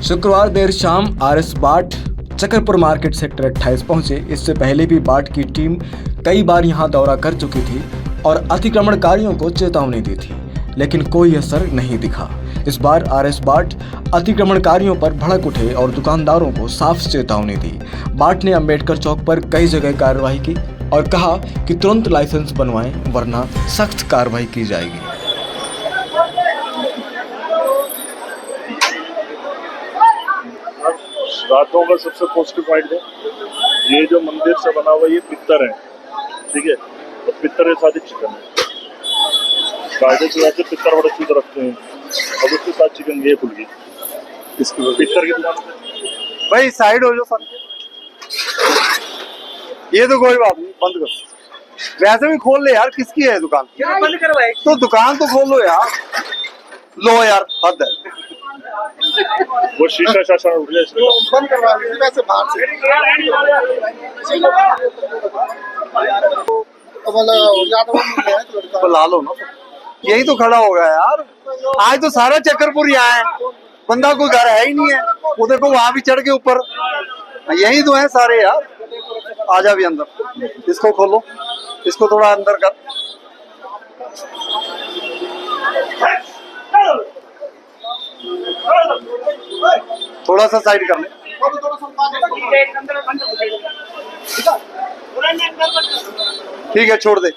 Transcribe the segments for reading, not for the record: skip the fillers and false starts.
शुक्रवार देर शाम आरएस बाट चकरपुर मार्केट सेक्टर 28 पहुंचे। इससे पहले भी बाट की टीम कई बार यहां दौरा कर चुकी थी और अतिक्रमणकारियों को चेतावनी दी थी, लेकिन कोई असर नहीं दिखा। इस बार आरएस बाट अतिक्रमणकारियों पर भड़क उठे और दुकानदारों को साफ चेतावनी दी। बाट ने अंबेडकर चौक पर कई जगह कार्रवाई की और कहा कि तुरंत लाइसेंस बनवाएं, वरना सख्त कार्रवाई की जाएगी। रातों का सबसे पॉजिटिव पॉइंट है, ये जो मंदिर से बना हुआ ये पित्तर है, ठीक है, तो पित्तर के साथ ही चिकन है। कायदे से वैसे पित्तर बड़े शुद्ध रखते हैं, अब उसके साथ चिकन ये खुल गई। इसकी पित्तर की दुकान भाई साइड हो जाओ सर। ये तो कोई बात नहीं, बंद कर। वैसे भी खोल ले यार, किसकी है दुकान? बंद करवाए तो दुकान तो खोलो यार। लो यार, हद है। वो शीशा शाशा उठ गया इसमें। बंद करवा लीजिए वैसे बाहर से। तो ला लो ना, यही तो खड़ा होगा यार। आज तो सारा चक्करपुर यहाँ है, बंदा कोई घर है ही नहीं है। वो देखो वहां भी चढ़ के ऊपर, यही तो है सारे यार। आजा भी अंदर, इसको खोलो, इसको थोड़ा अंदर कर। थोड़ा सा साइड कर ले। ठीक है, छोड़ दे।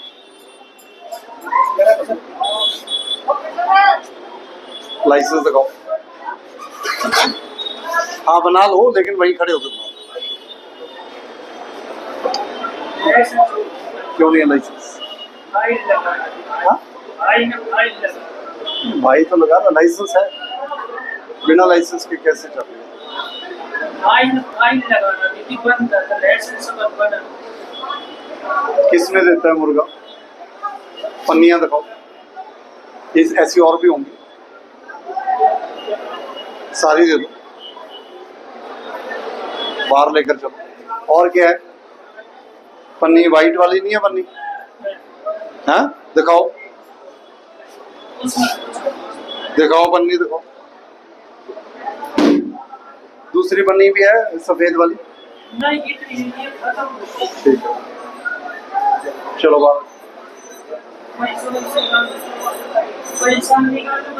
लाइसेंस दिखाओ। हाँ बना लो, लेकिन वहीं खड़े होकर बनाओ। क्यों नहीं है लाइसेंस? भाई तो लगा ना, लाइसेंस है। बिना लाइसेंस के कैसे चल रही है? किसने देता है मुर्गा? पन्नियां दिखाओ। ऐसी और भी होंगी, सारी दे दो। बाहर लेकर चलो। और क्या है? पन्नी वाइट वाली नहीं है पन्नी? हाँ दिखाओ, दिखाओ पन्नी दिखाओ। दूसरी पन्नी भी है सफेद वाली? नहीं, ठीक है, चलो बाहर।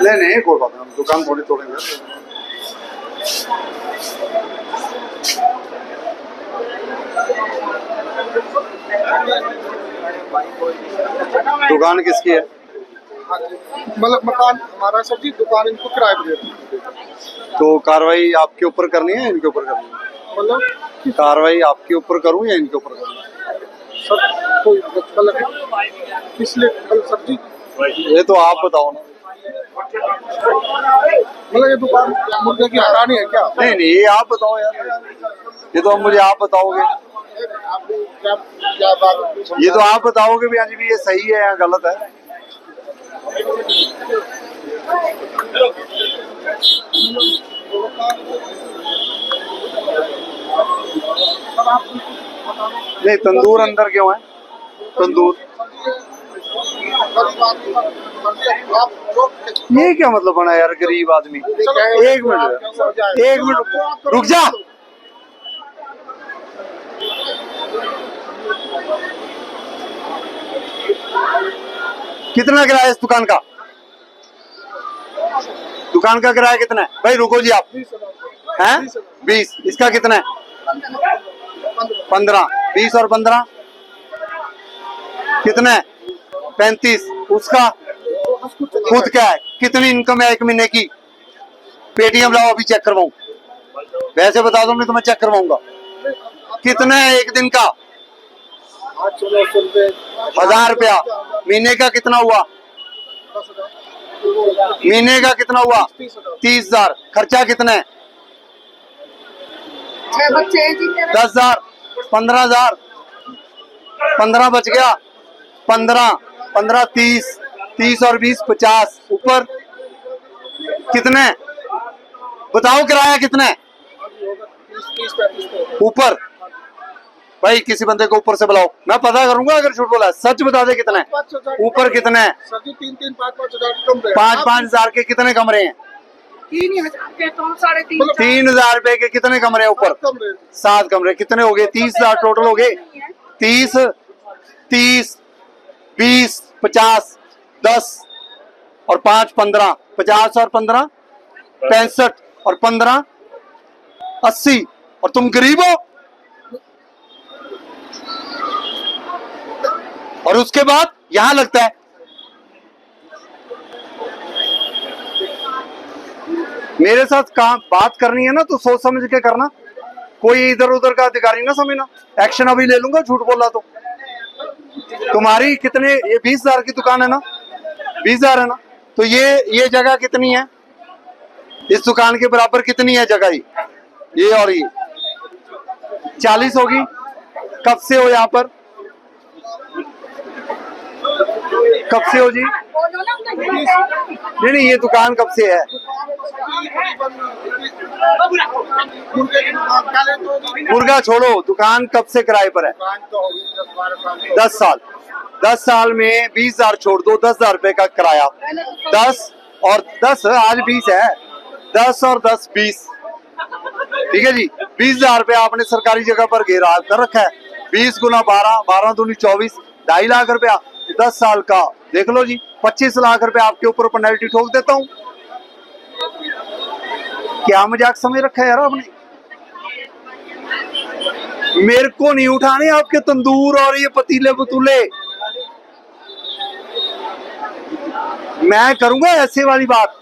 नहीं नहीं कोई बात नहीं, दुकान थोड़ी तोड़ेंगे। दुकान किसकी है? मतलब मकान हमारा सर जी, दुकान इनको किराए पे दे रहे हैं। तो कार्रवाई आपके ऊपर करनी है इनके ऊपर करनी है? मतलब कार्रवाई आपके ऊपर करूं या इनके ऊपर करूं? सर कोई मतलब इसलिए सर जी, ये तो आप बताओ ना। मतलब ये दुकान मुर्गे की हरानी है क्या? नहीं नहीं, ये आप बताओ यार, ये तो मुझे आप बताओगे। क्या क्या बात? ये तो आप बताओगे भी, आज भी ये सही है या गलत है। नहीं, तंदूर अंदर क्यों है? तंदूर ये क्या मतलब बना यार, गरीब आदमी। एक मिनट रुक जा। कितना किराया इस दुकान का? दुकान का किराया कितना है? भाई रुको जी, आप हैं 20, इसका कितना है? 15। 20 और 15 कितना है? 35। उसका खुद क्या है? कितनी इनकम है एक महीने की? पेटीएम लाओ, अभी चेक करवाऊं। वैसे बता दो, नहीं तो मैं चेक करवाऊंगा। कितना है एक दिन का? 1000 रुपया। महीने का कितना हुआ? महीने का कितना हुआ? 30,000। खर्चा कितना है? 10,000। 15,000। 15 बच गया। 15 30। 30 और 20 50। ऊपर कितने? बताओ किराया कितना है ऊपर? भाई किसी बंदे को ऊपर से बुलाओ, मैं पता करूंगा। अगर झूठ बोला, सच बता दे कितना है ऊपर? कितना है? 3-5 हजार 5-5 हजार के कितने कमरे हैं? 3,000 के तो 3,500 3,000 रुपए के कितने कमरे ऊपर? कमरे 7 कमरे। कितने हो गए? 30,000 टोटल हो गए। 30, 30, 20, 50, 10 और 5, 15, 50 और 15, 65 और 15, 80। और तुम गरीब हो। और उसके बाद यहां लगता है। मेरे साथ काम बात करनी है ना तो सोच समझ के करना। कोई इधर उधर का अधिकारी ना समझना। एक्शन अभी ले लूंगा झूठ बोला तो। तुम्हारी कितने, ये 20,000 की दुकान है ना? 20,000 है ना? तो ये जगह कितनी है? इस दुकान के बराबर कितनी है जगह? ये और ये 40 होगी। कब से हो यहाँ पर? कब से हो जी? नहीं, ये दुकान कब से है? मुर्गा छोड़ो, दुकान कब से किराए पर है? 10 साल। 10 साल में 20,000 छोड़ दो, 10,000 रुपए का किराया। 10 और 10 आज 20 है। 10 और 10 20, ठीक है जी। 20,000 रुपए आपने सरकारी जगह पर घेरा कर रखा है। 20 गुना 12, 12 दूनी 24, 2.5 लाख रुपया 10 साल का। देख लो जी, 25 लाख रुपए आपके ऊपर पेनल्टी ठोक देता हूं। क्या मजाक समझ रखा है यार आपने? मेरे को नहीं उठाने आपके तंदूर और ये पतीले पतूले। मैं करूंगा ऐसे वाली बात,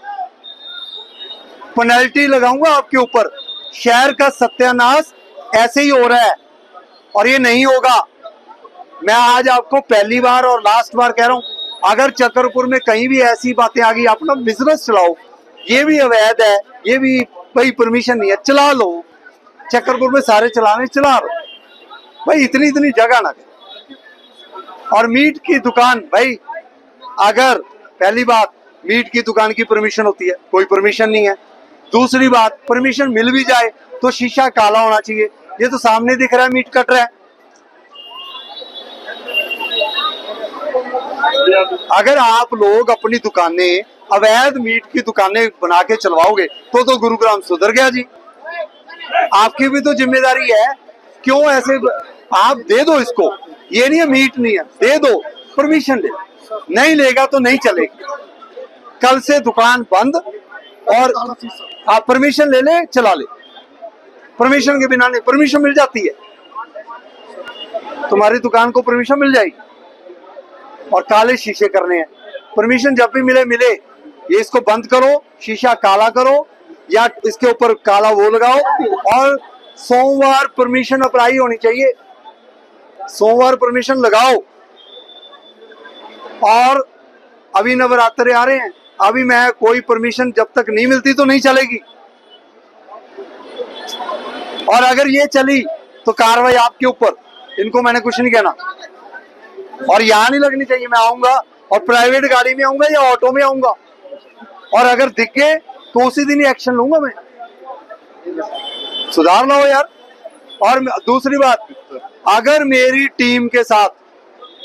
पेनल्टी लगाऊंगा आपके ऊपर। शहर का सत्यानाश ऐसे ही हो रहा है और ये नहीं होगा। मैं आज आपको पहली बार और लास्ट बार कह रहा हूं, अगर चक्करपुर में कहीं भी ऐसी बातें आ गई, अपना बिजनेस चलाओ। ये भी अवैध है, ये भी भाई परमिशन नहीं है, चला लो। चक्करपुर में सारे चलाने चला लो भाई, इतनी इतनी जगह ना। और मीट की दुकान भाई, अगर पहली बात मीट की दुकान की परमिशन होती है, कोई परमिशन नहीं है। दूसरी बात, परमिशन मिल भी जाए तो शीशा काला होना चाहिए। ये तो सामने दिख रहा है मीट कट रहा है। अगर आप लोग अपनी दुकानें अवैध मीट की दुकानें बना के चलवाओगे तो गुरुग्राम सुधर गया जी। आपकी भी तो जिम्मेदारी है। क्यों ऐसे? आप दे दो इसको, ये नहीं है मीट नहीं है, दे दो, परमिशन ले। नहीं लेगा तो नहीं चलेगी। कल से दुकान बंद और आप परमिशन ले ले, चला ले। परमिशन के बिना नहीं, परमिशन मिल जाती है, तुम्हारी दुकान को परमिशन मिल जाएगी। और काले शीशे करने हैं, परमिशन जब भी मिले। ये इसको बंद करो, शीशा काला करो या इसके ऊपर काला वो लगाओ। और सोमवार परमिशन अप्लाई होनी चाहिए, सोमवार परमिशन लगाओ। और अभी नवरात्रे आ रहे हैं, अभी मैं कोई परमिशन जब तक नहीं मिलती तो नहीं चलेगी। और अगर ये चली तो कार्रवाई आपके ऊपर। इनको मैंने कुछ नहीं कहना। और यहाँ नहीं लगनी चाहिए। मैं आऊंगा और प्राइवेट गाड़ी में आऊंगा या ऑटो में आऊंगा, और अगर दिख गए तो उसी दिन ही एक्शन लूंगा मैं। सुधार लो यार। और दूसरी बात, अगर मेरी टीम के साथ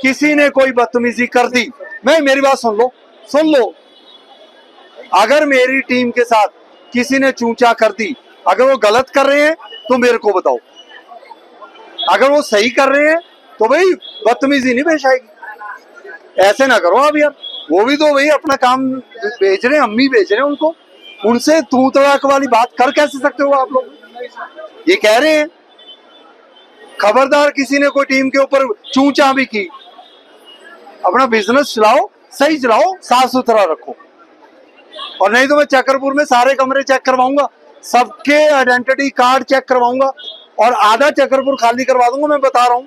किसी ने कोई बदतमीजी कर दी, मेरी बात सुन लो। अगर मेरी टीम के साथ किसी ने चूचा कर दी, अगर वो गलत कर रहे हैं तो मेरे को बताओ। अगर वो सही कर रहे हैं तो भाई बदतमीजी नहीं पेश आएगी। ऐसे ना करो आप यार। वो भी तो भाई अपना काम भेज रहे हैं, अम्मी भेज रहे हैं उनको। उनसे तू तड़ाक वाली बात कर कैसे सकते हो आप लोग? ये कह रहे हैं खबरदार, किसी ने कोई टीम के ऊपर चूचा भी की। अपना बिजनेस चलाओ, सही चलाओ, साफ सुथरा रखो। और नहीं तो मैं चक्करपुर में सारे कमरे चेक करवाऊंगा, सबके आइडेंटिटी कार्ड चेक करवाऊंगा और आधा चक्करपुर खाली करवा दूंगा। मैं बता रहा हूं,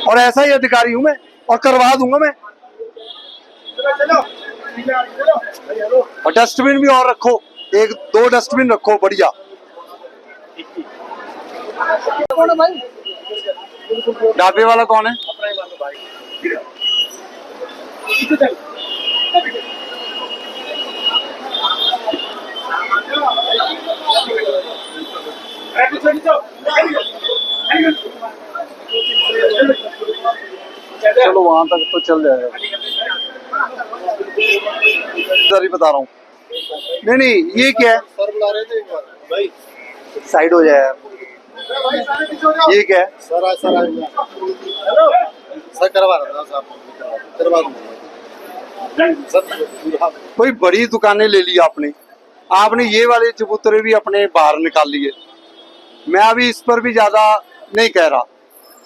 और ऐसा ही अधिकारी हूं मैं, और करवा दूंगा मैं। और डस्टबिन भी और रखो, 1-2 डस्टबिन रखो बढ़िया। ढाबे वाला कौन है? चलो वहां तक तो चल जाएगा। इधर ही बता रहा हूँ, नहीं नहीं, ये क्या है? सर बुला रहे थे एक बार भाई। साइड हो जाए। ये क्या है? सर आज सर हेलो सर करवा रहा था साहब, करवा दूंगा सर। कोई बड़ी दुकानें ले ली आपने, आपने ये वाले चबूतरे भी अपने बाहर निकाल लिए। मैं अभी इस पर भी ज्यादा नहीं कह रहा।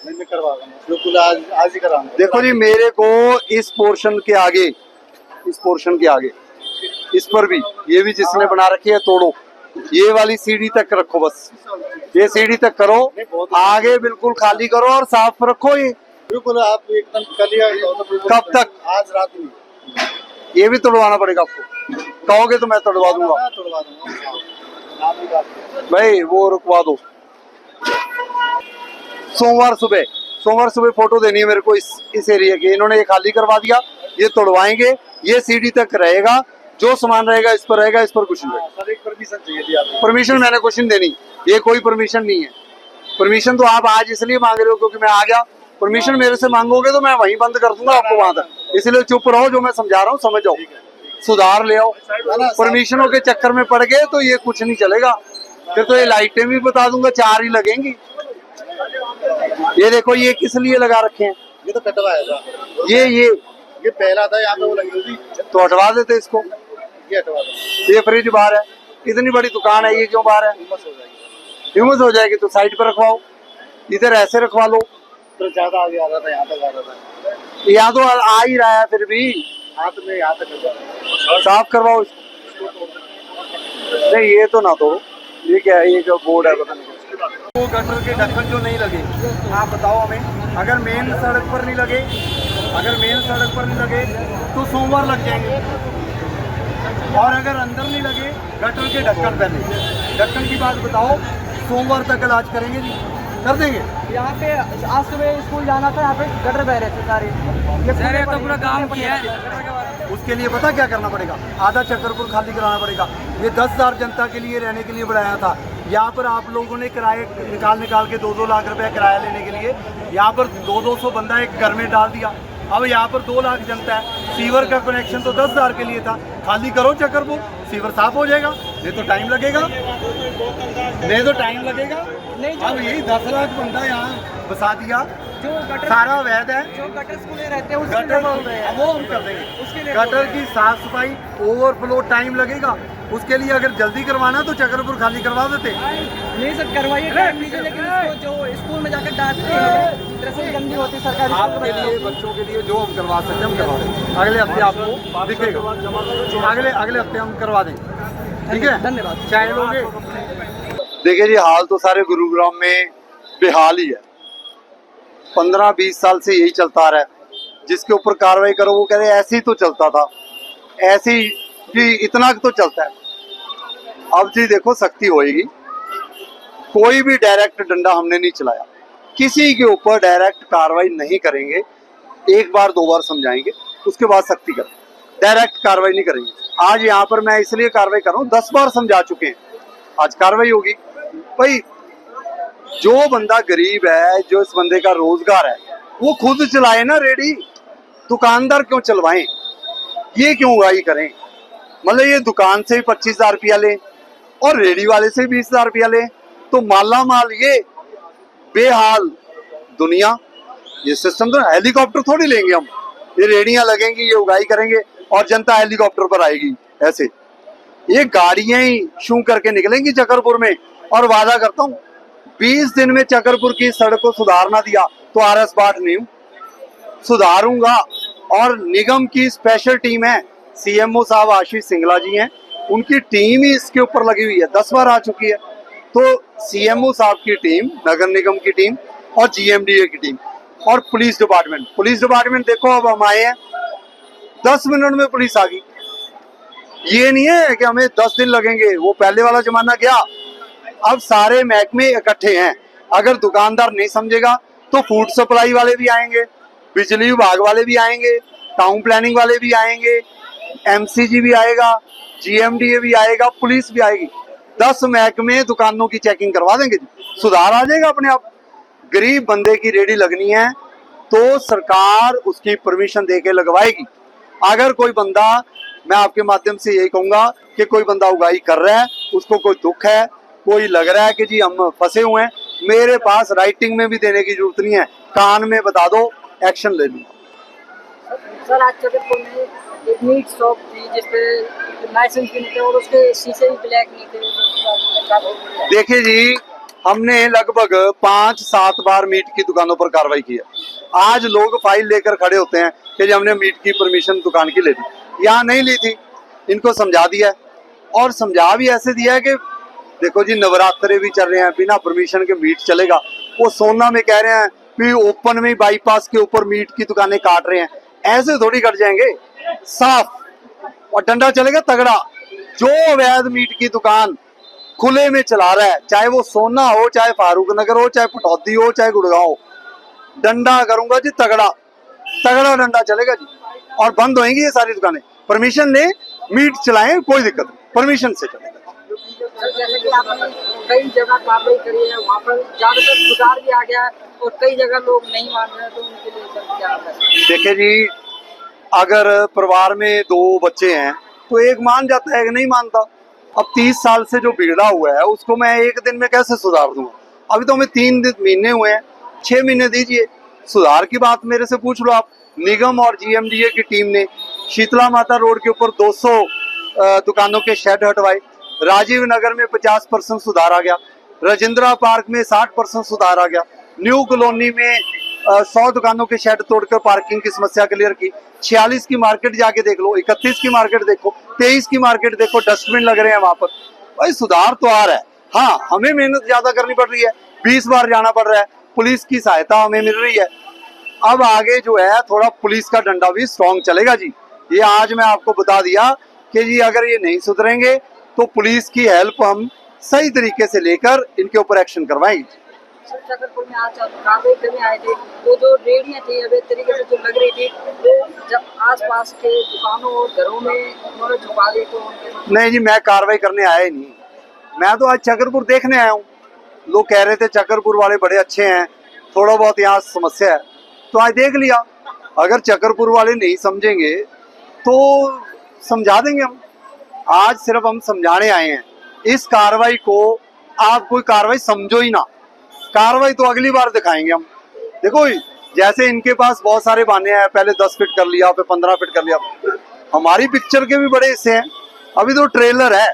मैं करवा दूंगा बिल्कुल, आज ही कराऊंगा। देखो जी, मेरे को इस पोर्शन के आगे, इस पोर्शन के आगे, इस पर भी, ये भी जिसने बना रखी है तोड़ो। ये वाली सीढ़ी तक रखो, बस ये सीढ़ी तक करो, आगे बिल्कुल खाली करो और साफ रखो। ये बिल्कुल आप एकदम कलिया। कब तक? आज रात में। ये भी तोड़वाना पड़ेगा आपको। कहोगे तो मैं तोड़वा दूंगा। तोड़वा दूंगा भाई वो रुकवा दो। सोमवार सुबह फोटो देनी है मेरे को इस एरिया की। इन्होंने ये खाली करवा दिया, ये तोड़वाएंगे, ये सीढ़ी तक रहेगा, जो सामान रहेगा इस पर रहेगा, इस पर कुछ नहीं रहेगा। सर एक परमिशन चाहिए थी आपको। परमिशन मैंने कुछ नहीं देनी, ये कोई परमिशन नहीं है। परमिशन तो आप आज इसलिए मांग रहे हो क्योंकि मैं आ गया। परमिशन मेरे से मांगोगे तो मैं वहीं बंद कर दूंगा आपको वहां तक, इसलिए चुप रहो। जो मैं समझा रहा हूँ समझ जाओ, सुधार ले आओ। परमिशनों के चक्कर में पड़ गए तो ये कुछ नहीं चलेगा। फिर तो ये लाइटें भी बता दूंगा 4 ही लगेंगी। ये देखो, ये किस लिए लगा रखे हैं? ये तो कटवाया था। ये पहला था, यहाँ पे वो लगी हुई थी। तो हटवा देते इसको। ये हटवा दो। ये फ्रिज बाहर है, इतनी बड़ी दुकान है, ये क्यों बाहर है? हिम्मत हो जाएगी। ह्यूमस हो जाएगी तो साइड पर रखवाओ, इधर ऐसे रखवा लो। तो ज्यादा आगे आ रहा था, यहाँ तक आ रहा था। यहाँ तो आ ही रहा है, फिर भी हाथ में यहाँ तक लगा। साफ करवाओ इसको। नहीं ये तो ना तोड़ो। ये क्या है? ये जो बोर्ड है पता नहीं। वो गटर के ढक्कन जो नहीं लगे, आप बताओ हमें। अगर मेन सड़क पर नहीं लगे, तो सोमवार लग जाएंगे। और अगर अंदर नहीं लगे गटर के ढक्कन, पहले ढक्कन की बात बताओ, सोमवार तक इलाज करेंगे जी, कर देंगे। यहाँ पे आज सुबह स्कूल जाना था, यहाँ पे गटर बह रहे थे सारे। ये तो पूरा काम किया है। उसके लिए पता क्या करना पड़ेगा? आधा चक्करपुर खाली कराना पड़ेगा। ये 10,000 जनता के लिए रहने के लिए बढ़ाया था। यहाँ पर आप लोगों ने किराए निकाल के 2-2 लाख रुपया किराया लेने के लिए यहाँ पर 200 बंदा एक घर में डाल दिया। अब यहाँ पर 2 लाख जनता है। सीवर का कनेक्शन तो 10,000 के लिए था। खाली करो चक्करपुर, सीवर साफ हो जाएगा। नहीं तो टाइम लगेगा, नहीं अब यही 10 लाख बंदा यहाँ बसा दिया, जो गटर सारा अवैध है। जो गटर स्कूल रहते हैं उसके गटर लिए बोल रहे हैं। वो हम कर देंगे। उसके लिए गटर की साफ सफाई, ओवरफ्लो टाइम लगेगा। उसके लिए अगर जल्दी करवाना तो चक्करपुर खाली करवा देते। नहीं सर, करवाइए, टाइम लीजिए, लेकिन इसको जो स्कूल में जाकर डांटते हैं, ड्रेसिंग गंदी होती है सरकारी आपके लिए, बच्चों के लिए जो हम करवा सकते हैं हम करवा देंगे। अगले हफ्ते आपको दिखेगा, अगले हफ्ते हम करवा देंगे। ठीक है, धन्यवाद। चाय लोगे? देखिए जी, हाल तो सारे गुरुग्राम में बेहाल ही है। 15-20 साल से यही चलता आ रहा है। जिसके ऊपर कार्रवाई करो वो कह रहे ऐसे ही तो चलता था, ऐसे ही जी, इतना तो चलता है। अब जी देखो, सख्ती होएगी। कोई भी डायरेक्ट डंडा हमने नहीं चलाया, किसी के ऊपर डायरेक्ट कार्रवाई नहीं करेंगे। 1 बार 2 बार समझाएंगे, उसके बाद सख्ती करें। डायरेक्ट कार्रवाई नहीं करेंगे। आज यहाँ पर मैं इसलिए कार्रवाई कर रहा हूँ, 10 बार समझा चुके हैं, आज कार्रवाई होगी। भाई जो बंदा गरीब है, जो इस बंदे का रोजगार है, वो खुद चलाए ना रेडी। दुकानदार क्यों चलवाएं? ये क्यों उगाही करें? मतलब ये दुकान से ही 25,000 रुपया ले और रेडी वाले से 20,000 रुपया ले, तो माला माल ये बेहाल दुनिया। ये सिस्टम तो हेलीकॉप्टर थोड़ी लेंगे हम, ये रेडियां लगेंगी, ये उगाही करेंगे और जनता हेलीकॉप्टर पर आएगी। ऐसे ये गाड़ियां ही शू करके निकलेंगी चक्करपुर में। और वादा करता हूँ, 20 दिन में चक्करपुर की सड़क को सुधार ना दिया तो RS बाट नहीं हूँ, सुधारूंगा। और निगम की स्पेशल टीम है, CMO साहब आशीष सिंगला जी हैं, उनकी टीम ही इसके ऊपर लगी हुई है, 10 बार आ चुकी है। तो CMO साहब की टीम, नगर निगम की टीम और GMDA की टीम और पुलिस डिपार्टमेंट देखो, अब हम आए हैं 10 मिनट में पुलिस आ गई। ये नहीं है कि हमें 10 दिन लगेंगे, वो पहले वाला जमाना गया। अब सारे महकमे इकट्ठे हैं। अगर दुकानदार नहीं समझेगा तो फूड सप्लाई वाले भी आएंगे, बिजली विभाग वाले भी आएंगे, टाउन प्लानिंग वाले भी आएंगे, MCG भी आएगा, GMDA भी आएगा, पुलिस भी आएगी। 10 महकमे दुकानों की चेकिंग करवा देंगे, सुधार आ जाएगा अपने आप। गरीब बंदे की रेडी लगनी है तो सरकार उसकी परमिशन दे के लगवाएगी। अगर कोई बंदा मैं आपके माध्यम से यही कहूंगा कि कोई बंदा उगाही कर रहा है, उसको कोई दुख है, कोई लग रहा है कि जी हम फंसे हुए हैं, मेरे पास राइटिंग में भी देने की जरूरत नहीं है, कान में बता दो, एक्शन ले लूंगा। सर आज चक्रपुर में एक मीट शॉप थी जिसपे लाइसेंस भी नहीं थे और उसके शीशे भी ब्लैक नहीं थे। देखिए जी, हमने लगभग 5-7 बार मीट की दुकानों पर कार्रवाई की है। आज लोग फाइल लेकर खड़े होते हैं कि जी हमने मीट की परमिशन दुकान की ले ली, यहाँ नहीं ली थी, इनको समझा दिया और समझा भी ऐसे दिया है कि देखो जी नवरात्रे भी चल रहे हैं, बिना परमिशन के मीट चलेगा। वो सोना में कह रहे हैं कि ओपन में बाईपास के ऊपर मीट की दुकानें काट रहे हैं, ऐसे थोड़ी कट जाएंगे, साफ और डंडा चलेगा तगड़ा। जो अवैध मीट की दुकान खुले में चला रहा है, चाहे वो सोना हो, चाहे फारूक नगर हो, चाहे पटौदी हो, चाहे गुड़गांव हो, डंडा करूंगा जी तगड़ा, तगड़ा डंडा चलेगा जी और बंद होंगी ये सारी दुकानें। परमिशन ले, मीट चलाएं, कोई दिक्कत नहीं, परमिशन से चलेगा। जैसे कि आपने कई जगह कार्रवाई करी है, वहाँ पर ज्यादातर सुधार भी आ गया है और कई जगह लोग नहीं मान रहे हैं, तो उनके लिए सर क्या करें? देखिए जी, अगर परिवार में 2 बच्चे हैं तो एक मान जाता है, एक नहीं मानता। अब 30 साल से जो बिगड़ा हुआ है उसको मैं एक दिन में कैसे सुधार दूंगा? अभी तो हमें 3 महीने हुए हैं, 6 महीने दीजिए, सुधार की बात मेरे से पूछ लो आप। निगम और GMDA की टीम ने शीतला माता रोड के ऊपर 200 दुकानों के शेड हटवाए, राजीव नगर में 50% सुधार आ गया, राजेंद्रा पार्क में 60% सुधार आ गया, न्यू कॉलोनी में 100 दुकानों के शेड तोड़कर पार्किंग की समस्या क्लियर की। 46 की मार्केट जाके देख लो, 31 की मार्केट देखो, 23 की मार्केट देखो, डस्टबिन लग रहे हैं वहां पर। भाई सुधार तो आ रहा है। हाँ, हमें मेहनत ज्यादा करनी पड़ रही है, 20 बार जाना पड़ रहा है, पुलिस की सहायता हमें मिल रही है। अब आगे जो है थोड़ा पुलिस का डंडा भी स्ट्रॉन्ग चलेगा जी। ये आज मैं आपको बता दिया कि जी अगर ये नहीं सुधरेंगे तो पुलिस की हेल्प हम सही तरीके से लेकर इनके ऊपर एक्शन करवाएंगे। चक्रपुर में आज कार्रवाई करने आए थे, तो जो रेडियां थी अवैध तरीके से जो लग रही थी, वो जब आसपास के दुकानों और घरों में उन्होंने छुपा दी तो नहीं जी, मैं कार्रवाई करने आया ही नहीं, मैं तो आज चक्रपुर देखने आया हूँ। लोग कह रहे थे चक्रपुर वाले बड़े अच्छे हैं, थोड़ा बहुत यहाँ समस्या है, तो आज देख लिया। अगर चक्रपुर वाले नहीं समझेंगे तो समझा देंगे हम। आज सिर्फ हम समझाने आए हैं। इस कार्रवाई को आप कोई कार्रवाई समझो ही ना, कार्रवाई तो अगली बार दिखाएंगे हम। देखो जैसे इनके पास बहुत सारे बहाने हैं, पहले 10 फीट कर लिया, फिर 15 फीट कर लिया। हमारी पिक्चर के भी बड़े हिस्से हैं, अभी तो ट्रेलर है,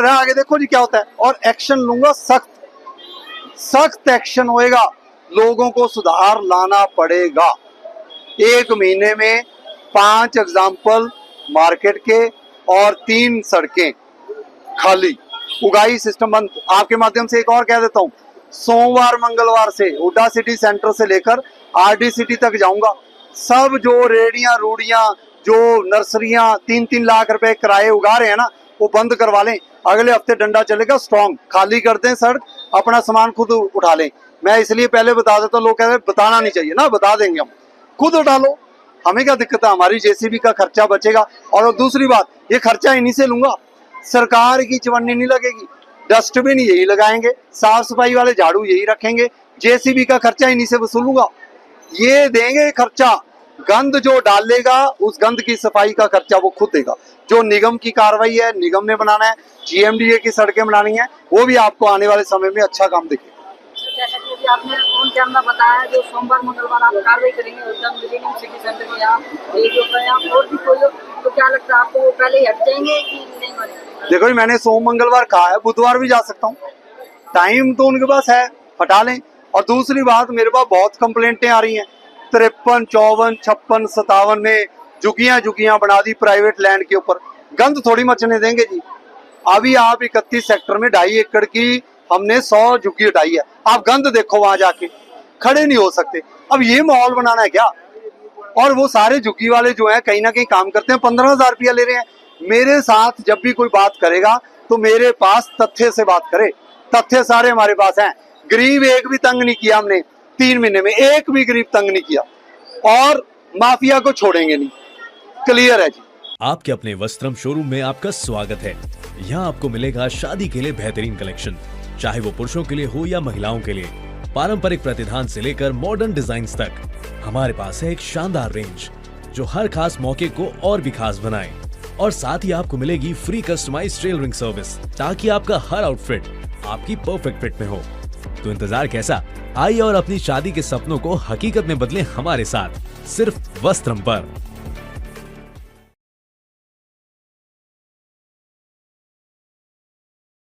आगे देखो जी क्या होता है। और एक्शन लूंगा, सख्त एक्शन होएगा, लोगों को सुधार लाना पड़ेगा। 1 महीने में 5 एग्जाम्पल मार्केट के और 3 सड़कें खाली, उगाही सिस्टम बंद। आपके माध्यम से एक और कह देता हूँ, सोमवार मंगलवार से हुड्डा सिटी सेंटर से लेकर RD सिटी तक जाऊंगा। सब जो रेडियां रूड़ियां, जो नर्सरियां 3-3 लाख रुपए किराए उगा रहे हैं ना, वो बंद करवा लें। अगले हफ्ते डंडा चलेगा स्ट्रॉन्ग, खाली कर दें सड़क, अपना सामान खुद उठा लें। मैं इसलिए पहले बता देता हूँ, लोग कहते हैं बताना नहीं चाहिए ना, बता देंगे हम, खुद उठा लो, हमें क्या दिक्कत है, हमारी JCB का खर्चा बचेगा। और दूसरी बात, ये खर्चा इन्हीं से लूंगा, सरकार की चवन्नी नहीं लगेगी, डस्टबिन यही लगाएंगे, साफ सफाई वाले झाड़ू यही रखेंगे, JCB का खर्चा इन्हीं से वसूलूंगा, ये देंगे खर्चा। गंद जो डालेगा उस गंद की सफाई का खर्चा वो खुद देगा। जो निगम की कार्रवाई है, निगम ने बनाना है, GMDA की सड़कें बनानी है, वो भी आपको आने वाले समय में अच्छा काम दिखेगा। जैसा कि आपने ऑन कैमरा बताया, जो सोमवार मंगलवार आप कार्रवाई करेंगे उद्यम मिलेनियम सिटी सेंटर में, यहाँ और भी कोई, तो क्या लगता है आपको पहले ही हट जाएंगे कि नहीं मानेंगे? देखो जी, मैंने सोम मंगलवार कहा है, बुधवार भी जा सकता हूँ, टाइम तो उनके पास है, हटा लें। और दूसरी बात, मेरे पास बहुत कंप्लेंटें आ रही हैं, 53, 54, 56, 57 में झुगियां बना दी प्राइवेट लैंड के ऊपर। गंद थोड़ी मचने देंगे जी। अभी आप 31 सेक्टर में 2.5 एकड़ की हमने 100 झुग्गी हटाई है, आप गंद देखो, वहां जाके खड़े नहीं हो सकते। अब ये माहौल बनाना है क्या? और वो सारे झुग्गी वाले जो हैं कहीं ना कहीं काम करते हैं, 15,000 रुपया ले रहे हैं। मेरे साथ जब भी कोई बात करेगा तो मेरे पास तथ्य से बात करे, तथ्य सारे हमारे पास हैं। गरीब एक भी तंग नहीं किया हमने, 3 महीने में एक भी गरीब तंग नहीं किया, और माफिया को छोड़ेंगे नहीं, क्लियर है जी। आपके अपने वस्त्रम शोरूम में आपका स्वागत है। यहाँ आपको मिलेगा शादी के लिए बेहतरीन कलेक्शन, चाहे वो पुरुषों के लिए हो या महिलाओं के लिए, पारंपरिक प्रतिधान से लेकर मॉडर्न डिजाइन्स तक। हमारे पास है एक शानदार रेंज जो हर खास मौके को और भी खास बनाए। और साथ ही आपको मिलेगी फ्री कस्टमाइज टेलरिंग सर्विस, ताकि आपका हर आउटफिट आपकी परफेक्ट फिट में हो। तो इंतजार कैसा, आइए और अपनी शादी के सपनों को हकीकत में बदलें हमारे साथ, सिर्फ वस्त्रम पर।